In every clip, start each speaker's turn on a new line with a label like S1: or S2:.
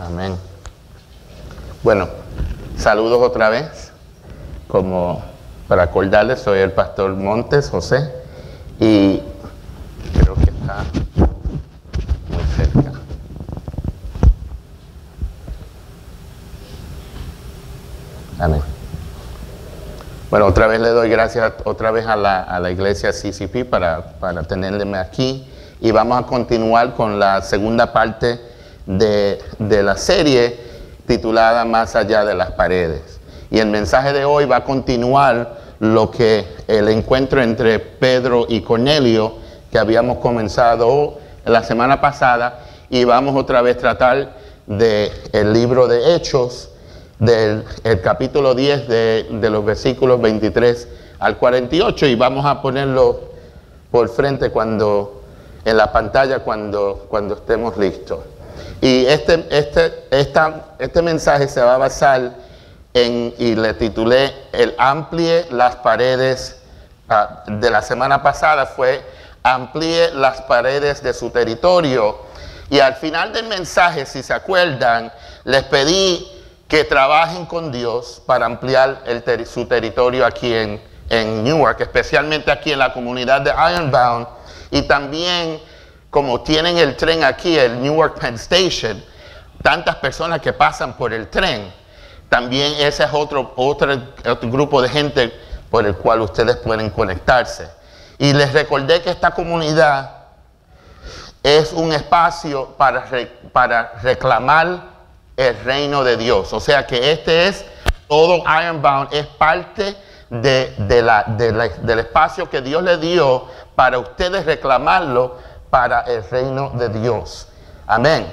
S1: Amén. Bueno, saludos otra vez. Como para acordarles, soy el pastor Montes José y creo que está muy cerca. Amén. Bueno, otra vez le doy gracias otra vez a la iglesia CCP para tenerme aquí, y vamos a continuar con la segunda parte de la serie titulada Más allá de las paredes. Y el mensaje de hoy va a continuar lo que el encuentro entre Pedro y Cornelio que habíamos comenzado la semana pasada, y vamos otra vez a tratar del libro de Hechos, del capítulo 10 de los versículos 23 al 48, y vamos a ponerlo por frente en la pantalla cuando estemos listos. Y este mensaje se va a basar y le titulé el amplíe las paredes. De la semana pasada fue amplíe las paredes de su territorio, y al final del mensaje, si se acuerdan, les pedí que trabajen con Dios para ampliar su territorio aquí en Newark, especialmente aquí en la comunidad de Ironbound, y también como tienen el tren aquí, el Newark Penn Station, tantas personas que pasan por el tren, también ese es otro grupo de gente por el cual ustedes pueden conectarse. Y les recordé que esta comunidad es un espacio para reclamar el reino de Dios. O sea que todo Ironbound es parte del espacio que Dios le dio para ustedes reclamarlo para el reino de Dios. Amén.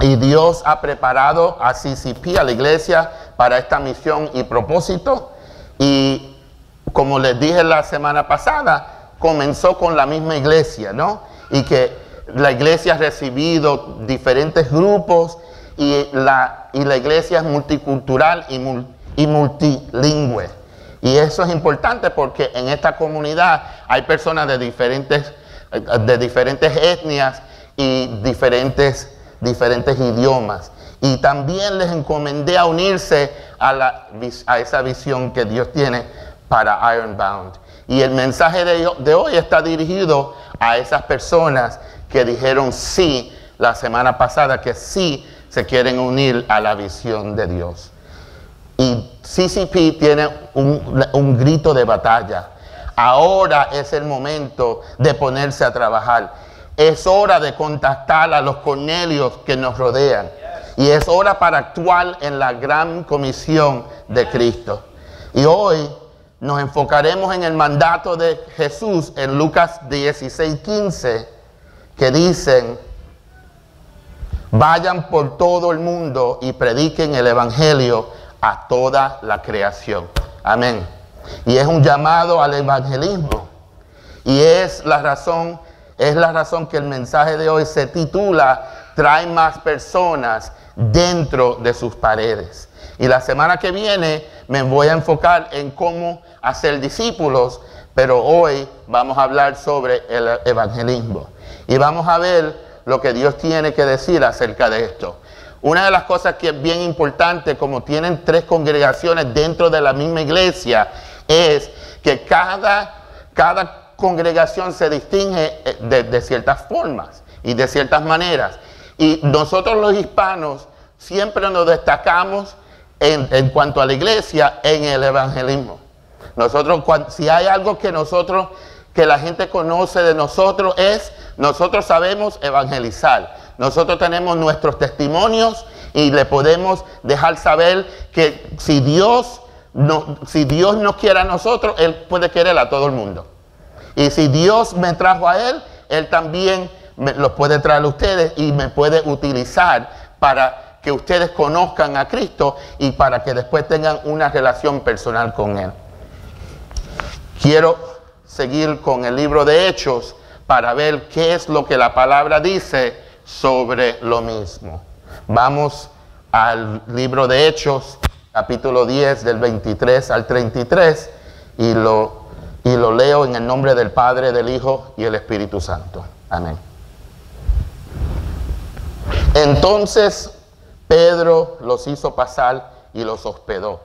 S1: Y Dios ha preparado a CCP, a la iglesia, para esta misión y propósito. Y como les dije la semana pasada, comenzó con la misma iglesia, ¿no? Y que la iglesia ha recibido diferentes grupos, y la iglesia es multicultural y multilingüe. Y eso es importante porque en esta comunidad hay personas de diferentes etnias y diferentes idiomas. Y también les encomendé a unirse a esa visión que Dios tiene para Ironbound. Y el mensaje de hoy está dirigido a esas personas que dijeron sí la semana pasada, que sí se quieren unir a la visión de Dios. Y CCP tiene un grito de batalla. Ahora es el momento de ponerse a trabajar. Es hora de contactar a los Cornelios que nos rodean. Y es hora para actuar en la gran comisión de Cristo. Y hoy nos enfocaremos en el mandato de Jesús en Lucas 16:15, que dicen: vayan por todo el mundo y prediquen el evangelio a toda la creación. Amén. Y es un llamado al evangelismo. Y es la razón que el mensaje de hoy se titula Trae más personas dentro de sus paredes. Y la semana que viene me voy a enfocar en cómo hacer discípulos, pero hoy vamos a hablar sobre el evangelismo. Y vamos a ver lo que Dios tiene que decir acerca de esto. Una de las cosas que es bien importante, como tienen 3 congregaciones dentro de la misma iglesia, es que cada congregación se distingue de ciertas formas y de ciertas maneras. Y nosotros los hispanos siempre nos destacamos en cuanto a la iglesia en el evangelismo. Si hay algo que la gente conoce de nosotros, nosotros sabemos evangelizar. Nosotros tenemos nuestros testimonios y le podemos dejar saber que si Dios nos quiere a nosotros, Él puede querer a todo el mundo. Y si Dios me trajo a Él también los puede traer a ustedes y me puede utilizar para que ustedes conozcan a Cristo y para que después tengan una relación personal con Él. Quiero seguir con el libro de Hechos para ver qué es lo que la palabra dice sobre lo mismo. Vamos al libro de Hechos, capítulo 10, del 23 al 33, y lo leo en el nombre del Padre, del Hijo y el Espíritu Santo. Amén. Entonces Pedro los hizo pasar y los hospedó.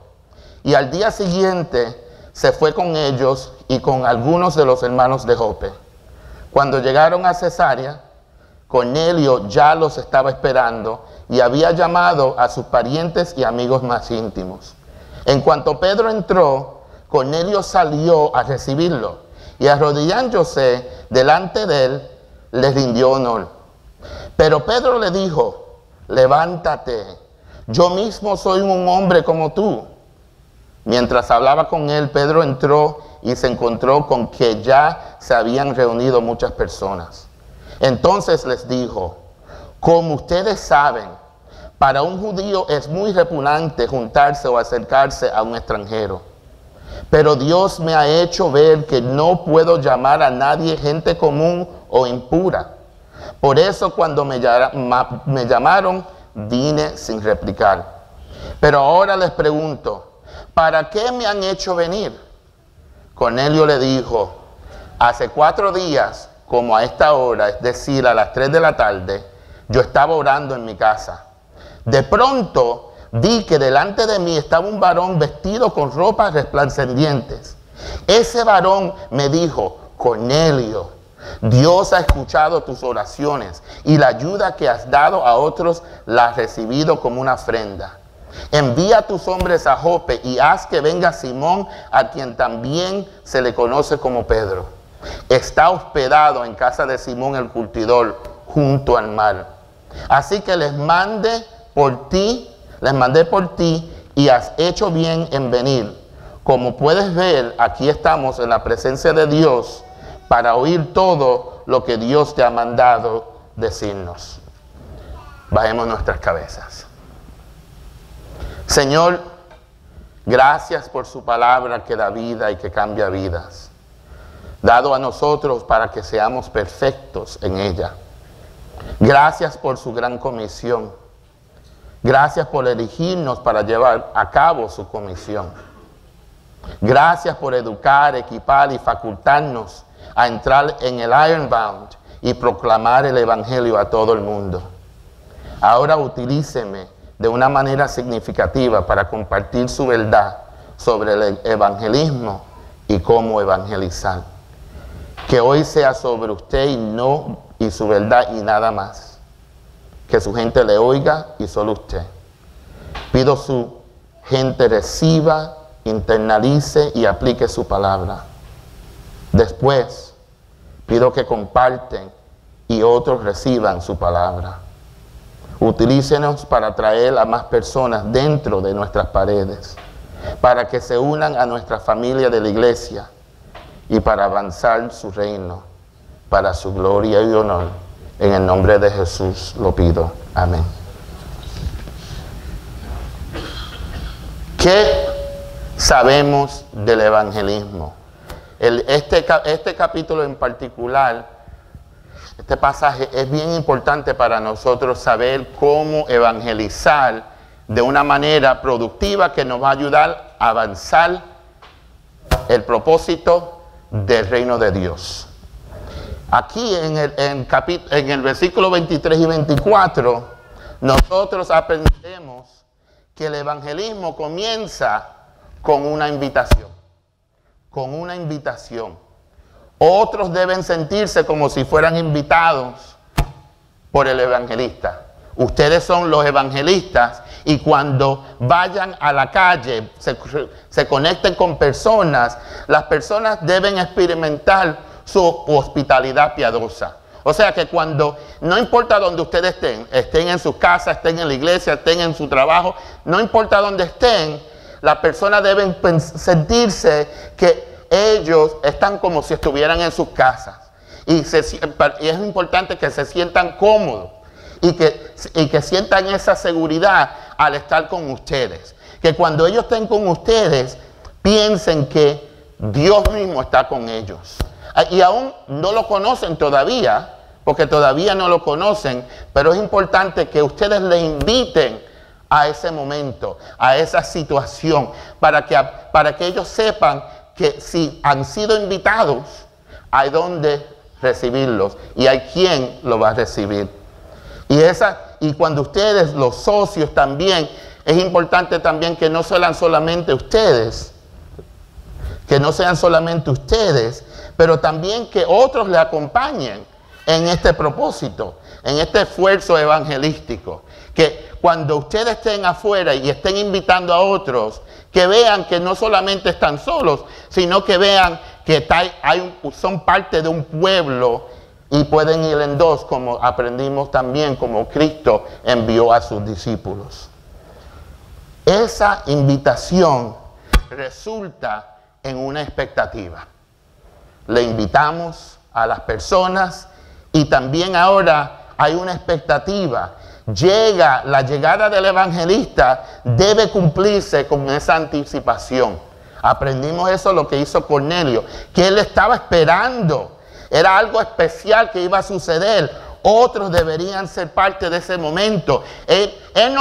S1: Y al día siguiente se fue con ellos y con algunos de los hermanos de Jope. Cuando llegaron a Cesarea, Cornelio ya los estaba esperando y había llamado a sus parientes y amigos más íntimos. En cuanto Pedro entró, Cornelio salió a recibirlo y arrodillándose delante de él, le rindió honor. Pero Pedro le dijo: levántate, yo mismo soy un hombre como tú. Mientras hablaba con él, Pedro entró y se encontró con que ya se habían reunido muchas personas. Entonces les dijo: como ustedes saben, para un judío es muy repugnante juntarse o acercarse a un extranjero. Pero Dios me ha hecho ver que no puedo llamar a nadie gente común o impura. Por eso cuando me llamaron, vine sin replicar. Pero ahora les pregunto: ¿para qué me han hecho venir? Cornelio le dijo: hace 4 días, como a esta hora, es decir, a las 3 de la tarde, yo estaba orando en mi casa. De pronto vi que delante de mí estaba un varón vestido con ropas resplandecientes. Ese varón me dijo: Cornelio, Dios ha escuchado tus oraciones y la ayuda que has dado a otros la has recibido como una ofrenda. Envía a tus hombres a Jope y haz que venga Simón, a quien también se le conoce como Pedro. Está hospedado en casa de Simón el curtidor, junto al mar. Así que les mandé por ti y has hecho bien en venir. Como puedes ver, aquí estamos en la presencia de Dios para oír todo lo que Dios te ha mandado decirnos. Bajemos nuestras cabezas. Señor, gracias por su palabra que da vida y que cambia vidas, dado a nosotros para que seamos perfectos en ella. Gracias por su gran comisión. Gracias por elegirnos para llevar a cabo su comisión. Gracias por educar, equipar y facultarnos a entrar en el Ironbound y proclamar el Evangelio a todo el mundo. Ahora utilíceme de una manera significativa para compartir su verdad sobre el evangelismo y cómo evangelizar. Que hoy sea sobre usted y su verdad y nada más. Que su gente le oiga y solo usted. Pido su gente reciba, internalice y aplique su palabra. Después, pido que comparten y otros reciban su palabra. Utilícenos para traer a más personas dentro de nuestras paredes, para que se unan a nuestra familia de la iglesia y para avanzar su reino, para su gloria y honor. En el nombre de Jesús lo pido. Amén. ¿Qué sabemos del evangelismo? Este capítulo en particular, este pasaje es bien importante para nosotros saber cómo evangelizar de una manera productiva que nos va a ayudar a avanzar el propósito del reino de Dios. Aquí en el versículo 23 y 24, nosotros aprendemos que el evangelismo comienza con una invitación. Con una invitación. Otros deben sentirse como si fueran invitados por el evangelista. Ustedes son los evangelistas y cuando vayan a la calle, se conecten con personas, las personas deben experimentar su hospitalidad piadosa. O sea que cuando, no importa donde ustedes estén en sus casas, estén en la iglesia, estén en su trabajo, no importa donde estén, las personas deben sentirse que ellos están como si estuvieran en sus casas. Y es importante que se sientan cómodos y que sientan esa seguridad al estar con ustedes. Que cuando ellos estén con ustedes, piensen que Dios mismo está con ellos. Y aún no lo conocen todavía, porque todavía no lo conocen, pero es importante que ustedes le inviten a ese momento, a esa situación, para que ellos sepan que si han sido invitados, hay donde recibirlos y hay quien lo va a recibir. Y y cuando ustedes, los socios también, es importante también que no sean solamente ustedes, pero también que otros le acompañen en este propósito, en este esfuerzo evangelístico. Que cuando ustedes estén afuera y estén invitando a otros, que vean que no solamente están solos, sino que vean que son parte de un pueblo y pueden ir en dos, como aprendimos también, como Cristo envió a sus discípulos. Esa invitación resulta en una expectativa. Le invitamos a las personas y también ahora hay una expectativa. La llegada del evangelista debe cumplirse con esa anticipación. Aprendimos eso, lo que hizo Cornelio, que él estaba esperando. Era algo especial que iba a suceder. Otros deberían ser parte de ese momento. Él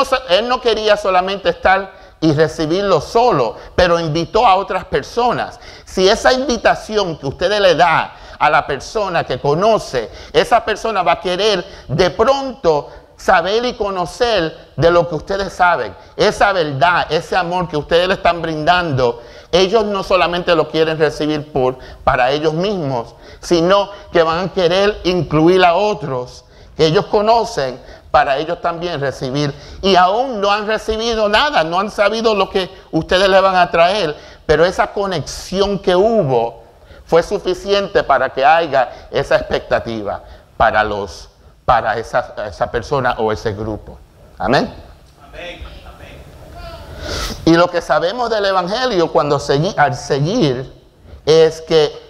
S1: no quería solamente estar y recibirlo solo, pero invitó a otras personas. Si esa invitación que usted le da a la persona que conoce, esa persona va a querer de pronto saber y conocer de lo que ustedes saben. Esa verdad, ese amor que ustedes le están brindando, ellos no solamente lo quieren recibir para ellos mismos, sino que van a querer incluir a otros que ellos conocen para ellos también recibir. Y aún no han recibido nada, no han sabido lo que ustedes le van a traer, pero esa conexión que hubo fue suficiente para que haya esa expectativa para esa persona o ese grupo. Amén.
S2: Amén. Amén.
S1: Y lo que sabemos del Evangelio al seguir es que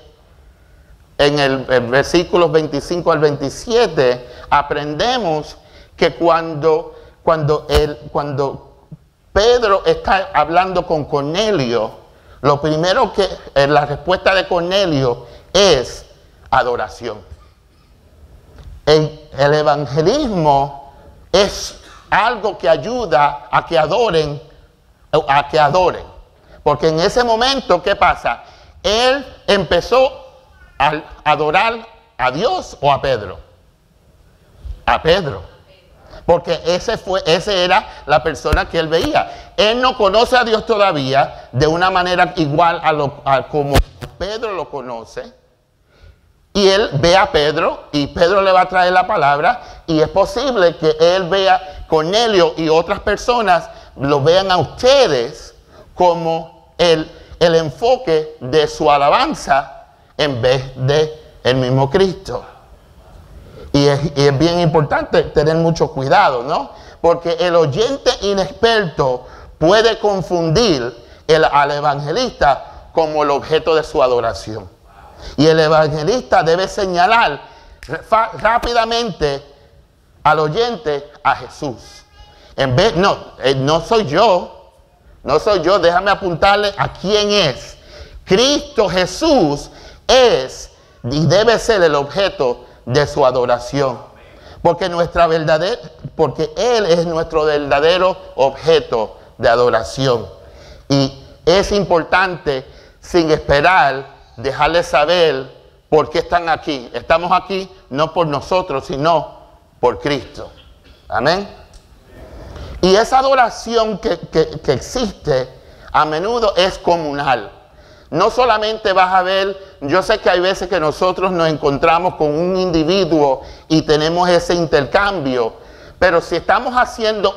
S1: en el versículos 25 al 27 aprendemos que cuando Pedro está hablando con Cornelio, lo primero que la respuesta de Cornelio es adoración. El evangelismo es algo que ayuda a que adoren. Porque en ese momento, ¿qué pasa? Él empezó a adorar a Dios o a Pedro. A Pedro. Porque esa era la persona que él veía. Él no conoce a Dios todavía de una manera igual a como Pedro lo conoce. Y él ve a Pedro y Pedro le va a traer la palabra. Y es posible que él vea Cornelio y otras personas lo vean a ustedes como el enfoque de su alabanza en vez de el mismo Cristo. Y es bien importante tener mucho cuidado, ¿no? Porque el oyente inexperto puede confundir al evangelista como el objeto de su adoración. Y el evangelista debe señalar rápidamente al oyente a Jesús. No soy yo, déjame apuntarle a quién es. Cristo Jesús es y debe ser el objeto de su adoración. Porque Él es nuestro verdadero objeto de adoración. Y es importante, sin esperar, dejarles saber por qué están aquí. Estamos aquí no por nosotros, sino por Cristo. Amén. Y esa adoración que existe a menudo es comunal. No solamente vas a ver, yo sé que hay veces que nosotros nos encontramos con un individuo y tenemos ese intercambio, pero si estamos haciendo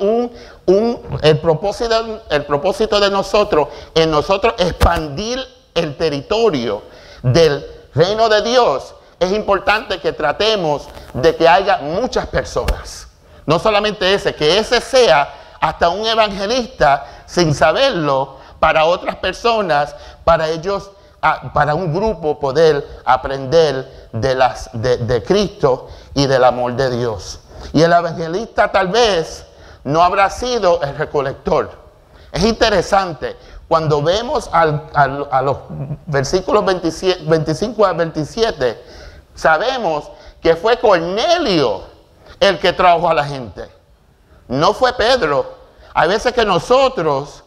S1: el propósito de nosotros, en nosotros expandir el territorio del reino de Dios, es importante que tratemos de que haya muchas personas. No solamente que ese sea hasta un evangelista sin saberlo para otras personas, para ellos, para un grupo poder aprender de Cristo y del amor de Dios. Y el evangelista tal vez no habrá sido el recolector. Es interesante, cuando vemos a los versículos 25 al 27, sabemos que fue Cornelio el que trajo a la gente. No fue Pedro. Hay veces que nosotros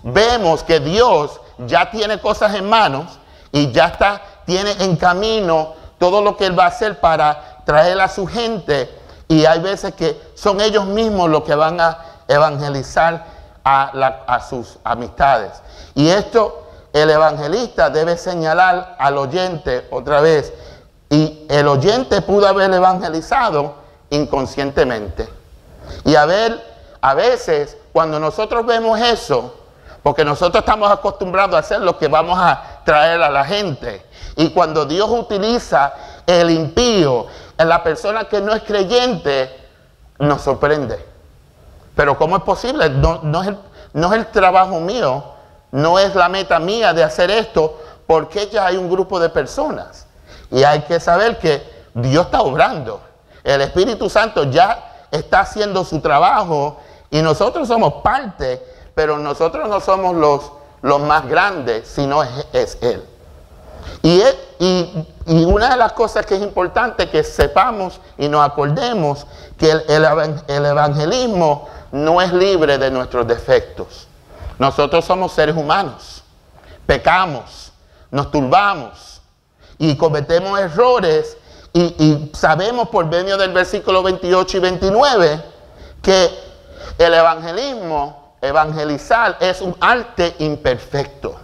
S1: vemos que Dios ya tiene cosas en manos y ya tiene en camino todo lo que Él va a hacer para traer a su gente. Y hay veces que son ellos mismos los que van a evangelizar a sus amistades. Y esto, el evangelista debe señalar al oyente otra vez. Y el oyente pudo haber evangelizado inconscientemente. Y a veces, cuando nosotros vemos eso, porque nosotros estamos acostumbrados a hacer lo que vamos a traer a la gente. Y cuando Dios utiliza el impío, en la persona que no es creyente, nos sorprende. Pero ¿cómo es posible? No es el trabajo mío, no es la meta mía de hacer esto, porque ya hay un grupo de personas. Y hay que saber que Dios está obrando. El Espíritu Santo ya está haciendo su trabajo y nosotros somos parte, pero nosotros no somos los más grandes, sino es Él. Y una de las cosas que es importante que sepamos y nos acordemos que el evangelismo no es libre de nuestros defectos. Nosotros somos seres humanos, pecamos, nos turbamos y cometemos errores y sabemos por medio del versículo 28 y 29 que el evangelizar es un arte imperfecto,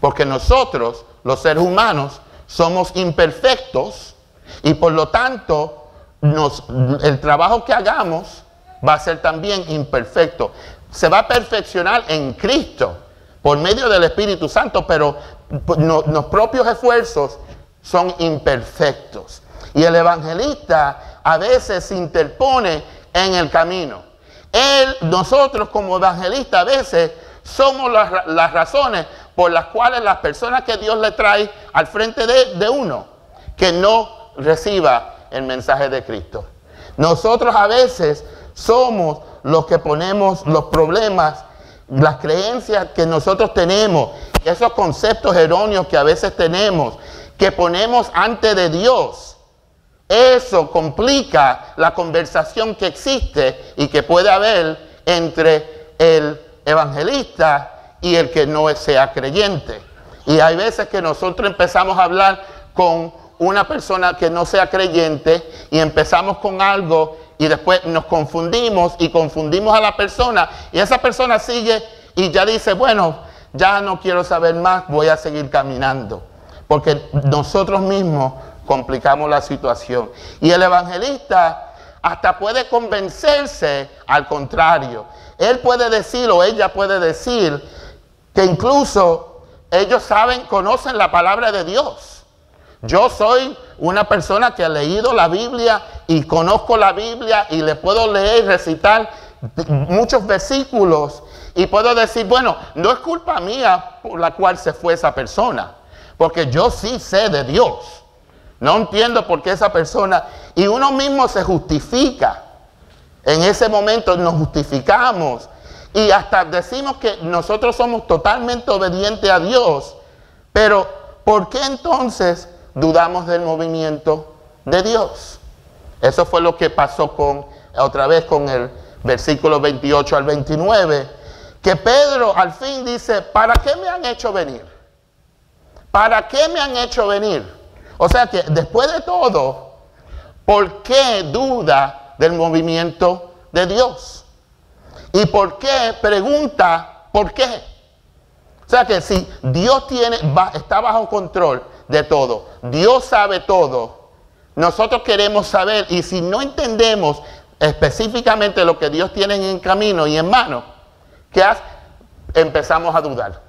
S1: porque nosotros, los seres humanos, somos imperfectos y por lo tanto el trabajo que hagamos va a ser también imperfecto. Se va a perfeccionar en Cristo por medio del Espíritu Santo, pero los propios esfuerzos son imperfectos. Y el evangelista a veces se interpone en el camino. Nosotros como evangelistas a veces somos las razones por las cuales las personas que Dios le trae al frente de uno, que no reciba el mensaje de Cristo. Nosotros a veces somos los que ponemos los problemas, las creencias que nosotros tenemos, esos conceptos erróneos que a veces tenemos, que ponemos ante de Dios. Eso complica la conversación que existe y que puede haber entre el evangelista y el que no sea creyente. Y hay veces que nosotros empezamos a hablar con una persona que no sea creyente y empezamos con algo y después nos confundimos y confundimos a la persona y esa persona sigue y ya dice, bueno, ya no quiero saber más, voy a seguir caminando. Porque nosotros mismos complicamos la situación. Y el evangelista hasta puede convencerse al contrario. Él puede decir o ella puede decir que incluso ellos conocen la palabra de Dios. Yo soy una persona que ha leído la Biblia y conozco la Biblia y le puedo leer y recitar muchos versículos y puedo decir, bueno, no es culpa mía por la cual se fue esa persona, porque yo sí sé de Dios. No entiendo por qué esa persona, y uno mismo se justifica. En ese momento nos justificamos y hasta decimos que nosotros somos totalmente obedientes a Dios. Pero ¿por qué entonces dudamos del movimiento de Dios? Eso fue lo que pasó otra vez con el versículo 28 al 29, que Pedro al fin dice, ¿para qué me han hecho venir? ¿Para qué me han hecho venir? O sea que después de todo, ¿por qué duda del movimiento de Dios? ¿Y por qué pregunta por qué? O sea que si Dios está bajo control de todo, Dios sabe todo, nosotros queremos saber, y si no entendemos específicamente lo que Dios tiene en camino y en mano, ¿qué hace? Empezamos a dudar.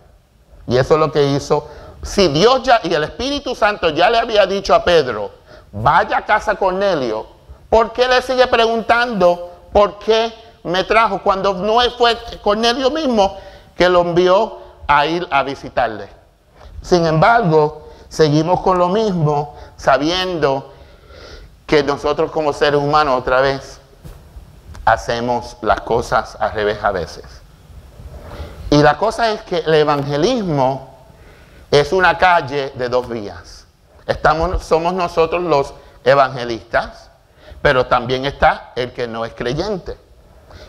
S1: Y eso es lo que hizo. Si Dios y el Espíritu Santo ya le había dicho a Pedro, vaya a casa Cornelio, ¿por qué le sigue preguntando por qué me trajo? Cuando no fue Cornelio mismo que lo envió a ir a visitarle. Sin embargo, seguimos con lo mismo, sabiendo que nosotros como seres humanos otra vez hacemos las cosas al revés a veces. Y la cosa es que el evangelismo es una calle de dos vías. Somos nosotros los evangelistas, pero también está el que no es creyente.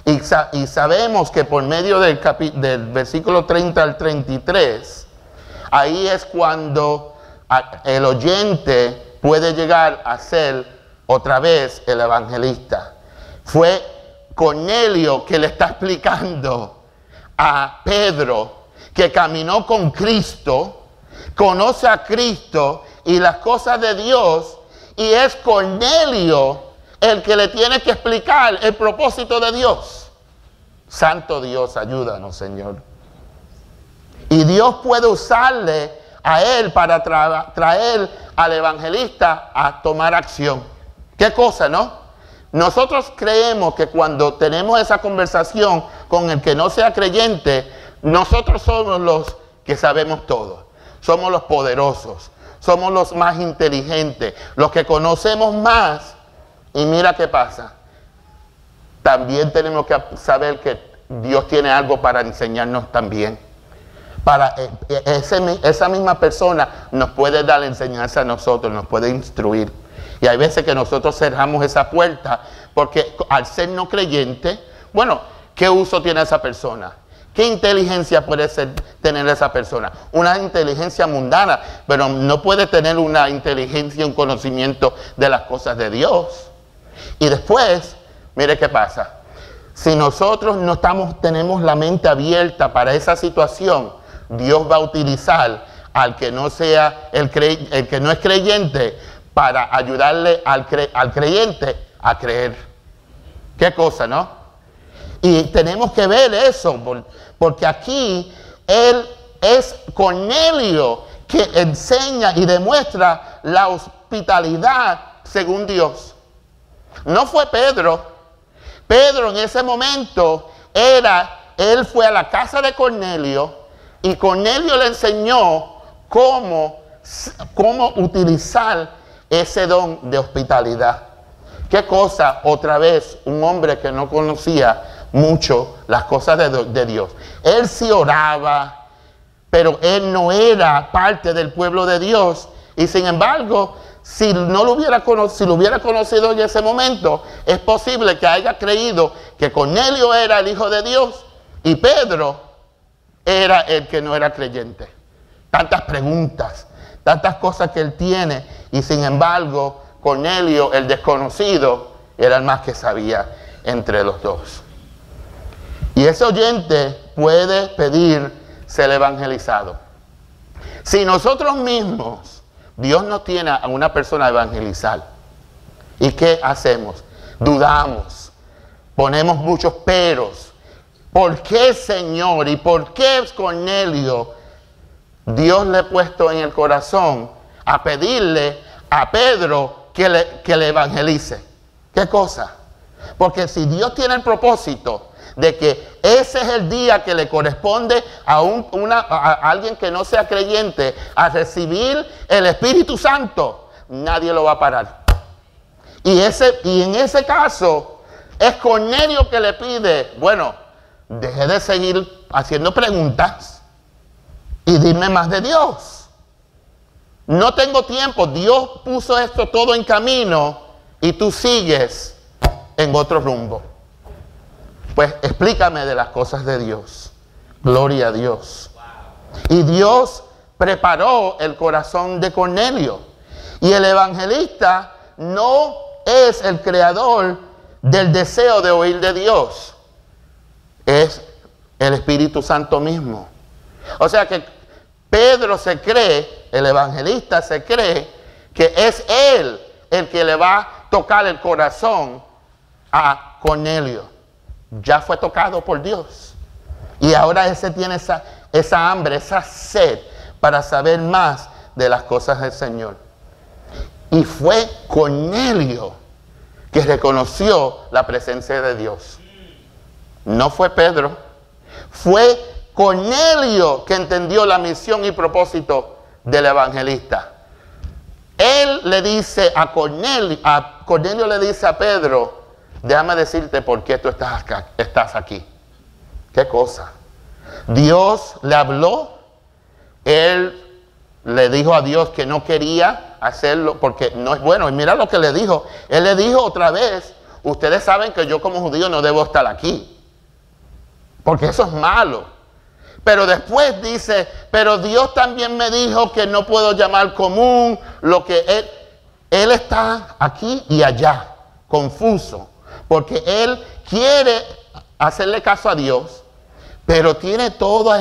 S1: Y sabemos que por medio del versículo 30 al 33, ahí es cuando el oyente puede llegar a ser otra vez el evangelista. Fue Cornelio que le está explicando a Pedro que caminó con Cristo, conoce a Cristo y las cosas de Dios, y es Cornelio el que le tiene que explicar el propósito de Dios. Santo Dios, ayúdanos, Señor. Y Dios puede usarle a él para traer al evangelista a tomar acción. ¿Qué cosa, no? Nosotros creemos que cuando tenemos esa conversación con el que no sea creyente, nosotros somos los que sabemos todo. Somos los poderosos, somos los más inteligentes, los que conocemos más. Y mira qué pasa. También tenemos que saber que Dios tiene algo para enseñarnos también. Esa misma persona nos puede dar enseñanza a nosotros, nos puede instruir. Y hay veces que nosotros cerramos esa puerta porque al ser no creyente, bueno, ¿qué uso tiene esa persona? ¿Qué inteligencia puede tener esa persona? Una inteligencia mundana, pero no puede tener una inteligencia, un conocimiento de las cosas de Dios. Y después, mire qué pasa. Si nosotros no tenemos la mente abierta para esa situación, Dios va a utilizar al que no sea el que no es creyente para ayudarle al creyente a creer. ¿Qué cosa, no? Y tenemos que ver eso, porque aquí él es Cornelio que enseña y demuestra la hospitalidad según Dios. No fue Pedro. Pedro en ese momento él fue a la casa de Cornelio y Cornelio le enseñó cómo utilizar ese don de hospitalidad. ¿Qué cosa? Otra vez, un hombre que no conocía mucho las cosas de Dios. Él sí oraba, pero él no era parte del pueblo de Dios. Y sin embargo, si lo hubiera conocido en ese momento, es posible que haya creído que Cornelio era el Hijo de Dios y Pedro era el que no era creyente. Tantas preguntas, tantas cosas que él tiene, y sin embargo, Cornelio, el desconocido, era el más que sabía entre los dos. Y ese oyente puede pedir ser evangelizado. Si nosotros mismos, Dios nos tiene a una persona a evangelizar, ¿y qué hacemos? Dudamos, ponemos muchos peros. ¿Por qué, Señor? ¿Y por qué Cornelio? Dios le ha puesto en el corazón a pedirle a Pedro que le evangelice. ¿Qué cosa? Porque si Dios tiene el propósito de que ese es el día que le corresponde a alguien que no sea creyente a recibir el Espíritu Santo, nadie lo va a parar. Y en ese caso es Cornelio que le pide, bueno, deje de seguir haciendo preguntas y dime más de Dios. No tengo tiempo, Dios puso esto todo en camino y tú sigues en otro rumbo. Pues explícame de las cosas de Dios. Gloria a Dios. Y Dios preparó el corazón de Cornelio. Y el evangelista no es el creador del deseo de oír de Dios. Es el Espíritu Santo mismo. O sea que Pedro se cree, el evangelista se cree que es él el que le va a tocar el corazón a Cornelio. Ya fue tocado por Dios. Y ahora ese tiene esa hambre, esa sed para saber más de las cosas del Señor. Y fue Cornelio que reconoció la presencia de Dios. No fue Pedro. Fue Cornelio que entendió la misión y propósito del evangelista. Él le dice a Cornelio le dice a Pedro, déjame decirte por qué tú estás aquí. ¿Qué cosa? Dios le habló, él le dijo a Dios que no quería hacerlo porque no es bueno. Y mira lo que le dijo. Él le dijo otra vez, ustedes saben que yo como judío no debo estar aquí, porque eso es malo. Pero después dice, pero Dios también me dijo que no puedo llamar común lo que él está aquí y allá, confuso. porque él quiere hacerle caso a Dios, pero tiene todas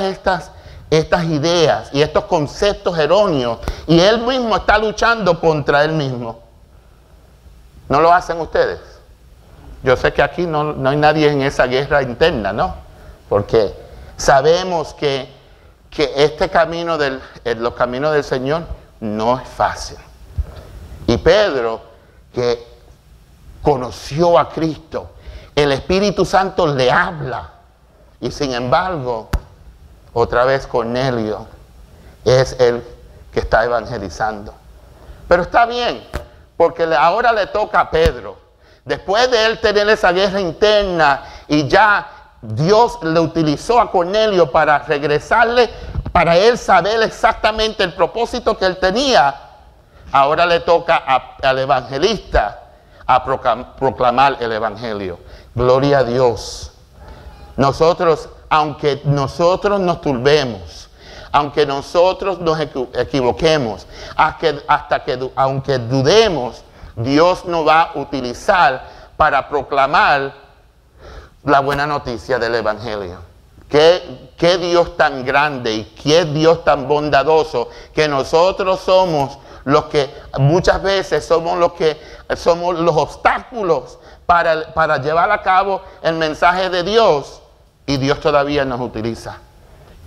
S1: estas ideas y estos conceptos erróneos, y él mismo está luchando contra él mismo. ¿No lo hacen ustedes? Yo sé que aquí no hay nadie en esa guerra interna, ¿no? Porque sabemos que este camino los caminos del Señor no es fácil. Y Pedro, que conoció a Cristo, el Espíritu Santo le habla, y sin embargo, otra vez Cornelio es el que está evangelizando. Pero está bien, porque ahora le toca a Pedro. Después de él tener esa guerra interna y ya Dios le utilizó a Cornelio para regresarle, para él saber exactamente el propósito que él tenía, ahora le toca al evangelista a proclamar el evangelio. Gloria a Dios. Nosotros, aunque nosotros nos turbemos, aunque nosotros nos equivoquemos, aunque dudemos, Dios nos va a utilizar para proclamar la buena noticia del evangelio. Qué Dios tan grande y qué Dios tan bondadoso, que nosotros somos los que muchas veces somos los obstáculos para llevar a cabo el mensaje de Dios, y Dios todavía nos utiliza.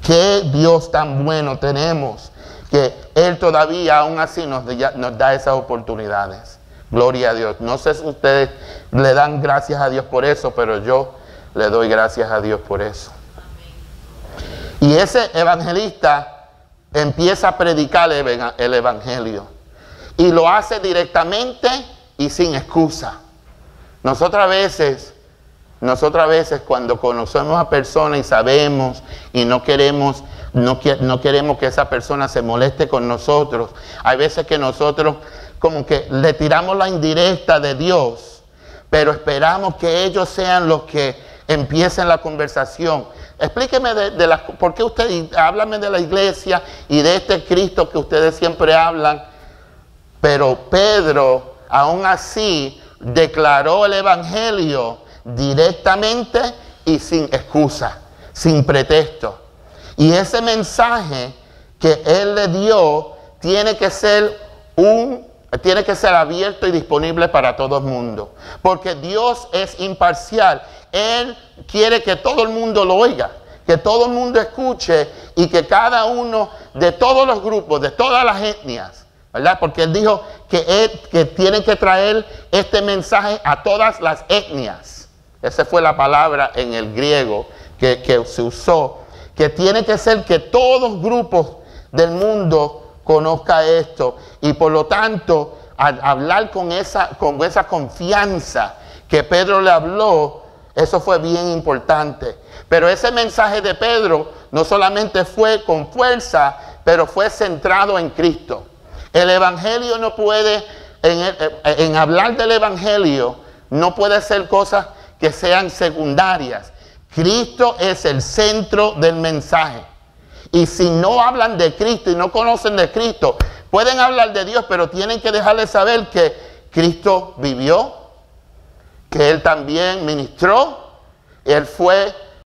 S1: Qué Dios tan bueno tenemos, que Él todavía aún así nos da esas oportunidades. Gloria a Dios. No sé si ustedes le dan gracias a Dios por eso, pero yo le doy gracias a Dios por eso. Y ese evangelista empieza a predicar el evangelio, y lo hace directamente y sin excusa. Nosotras a veces cuando conocemos a personas y sabemos y no queremos que esa persona se moleste con nosotros, hay veces que nosotros como que le tiramos la indirecta de Dios, pero esperamos que ellos sean los que empiecen la conversación. Explíqueme por qué háblame de la iglesia y de este Cristo que ustedes siempre hablan. Pero Pedro, aún así, declaró el evangelio directamente y sin excusa, sin pretexto. Y ese mensaje que él le dio tiene que ser abierto y disponible para todo el mundo, porque Dios es imparcial. Él quiere que todo el mundo lo oiga, que todo el mundo escuche, y que cada uno de todos los grupos, de todas las etnias, ¿verdad? Porque él dijo que tienen que traer este mensaje a todas las etnias. Esa fue la palabra en el griego que se usó, que tiene que ser que todos los grupos del mundo conozcan esto. Y por lo tanto, al hablar con esa confianza que Pedro le habló, eso fue bien importante. Pero ese mensaje de Pedro no solamente fue con fuerza, pero fue centrado en Cristo. El evangelio no puede, en hablar del evangelio, no puede ser cosas que sean secundarias. Cristo es el centro del mensaje. Y si no hablan de Cristo y no conocen de Cristo, pueden hablar de Dios, pero tienen que dejarles saber que Cristo vivió, que Él también ministró, Él fue